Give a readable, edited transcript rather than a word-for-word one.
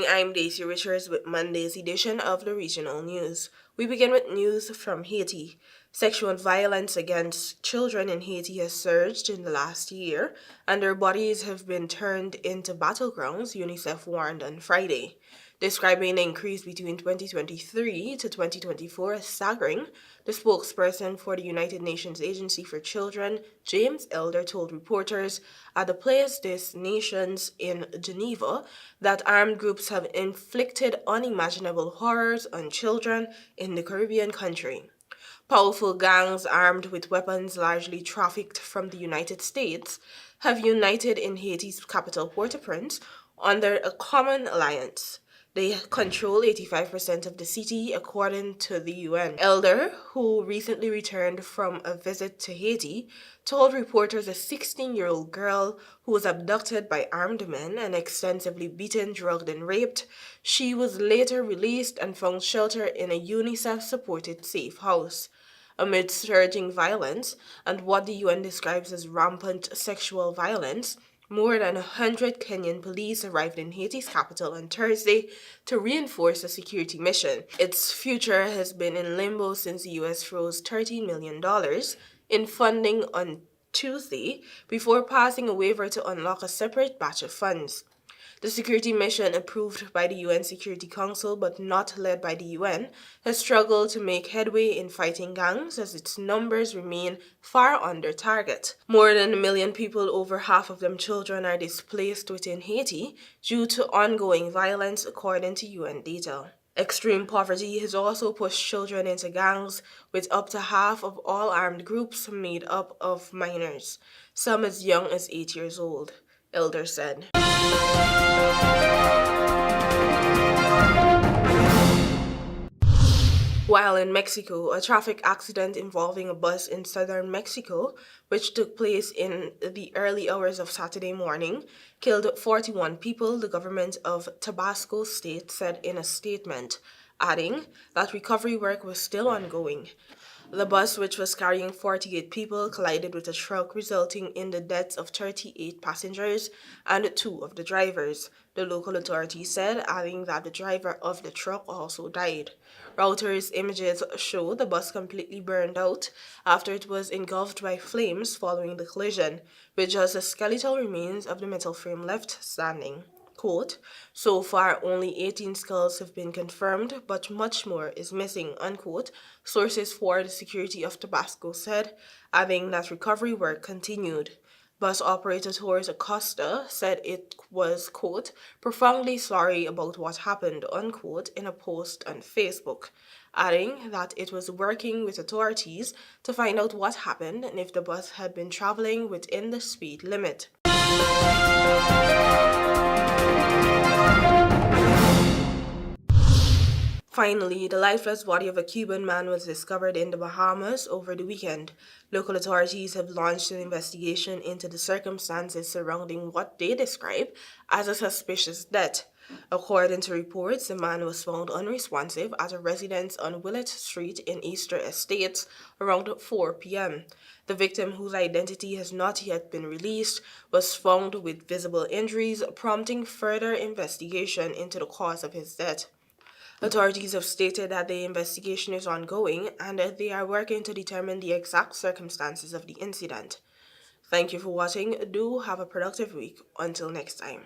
morning, I'm Dacia Richards with Monday's edition of the Regional News. We begin with news from Haiti. Sexual violence against children in Haiti has surged in the last year, and their bodies have been turned into battlegrounds, UNICEF warned on Friday. Describing the increase between 2023 to 2024 as staggering, the spokesperson for the United Nations Agency for Children, James Elder, told reporters at the Place des Nations in Geneva that armed groups have inflicted unimaginable horrors on children in the Caribbean country. Powerful gangs armed with weapons largely trafficked from the United States have united in Haiti's capital Port-au-Prince under a common alliance. They control 85% of the city, according to the UN. Elder, who recently returned from a visit to Haiti, told reporters a 16-year-old girl who was abducted by armed men and extensively beaten, drugged, and raped. She was later released and found shelter in a UNICEF-supported safe house. Amid surging violence and what the UN describes as rampant sexual violence, more than 100 Kenyan police arrived in Haiti's capital on Thursday to reinforce the security mission. Its future has been in limbo since the U.S. froze $13 million in funding on Tuesday before passing a waiver to unlock a separate batch of funds. The security mission, approved by the UN Security Council but not led by the UN, has struggled to make headway in fighting gangs as its numbers remain far under target. More than 1 million people, over half of them children, are displaced within Haiti due to ongoing violence, according to UN data. Extreme poverty has also pushed children into gangs, with up to half of all armed groups made up of minors, some as young as 8 years old, Elder said. While in Mexico, a traffic accident involving a bus in southern Mexico, which took place in the early hours of Saturday morning, killed 41 people, the government of Tabasco State said in a statement, adding that recovery work was still ongoing. The bus, which was carrying 48 people, collided with a truck, resulting in the deaths of 38 passengers and 2 of the drivers, the local authorities said, adding that the driver of the truck also died. Reuters images show the bus completely burned out after it was engulfed by flames following the collision, with just the skeletal remains of the metal frame left standing. Quote, so far only 18 skulls have been confirmed, but much more is missing, unquote, sources for the security of Tabasco said, adding that recovery work continued. Bus operator Torres Acosta said it was, quote, profoundly sorry about what happened, unquote, in a post on Facebook, adding that it was working with authorities to find out what happened and if the bus had been traveling within the speed limit. Finally, the lifeless body of a Cuban man was discovered in the Bahamas over the weekend. Local authorities have launched an investigation into the circumstances surrounding what they describe as a suspicious death. According to reports, the man was found unresponsive at a residence on Willett Street in Easter Estates around 4 p.m. The victim, whose identity has not yet been released, was found with visible injuries, prompting further investigation into the cause of his death. Authorities have stated that the investigation is ongoing and that they are working to determine the exact circumstances of the incident. Thank you for watching. Do have a productive week. Until next time.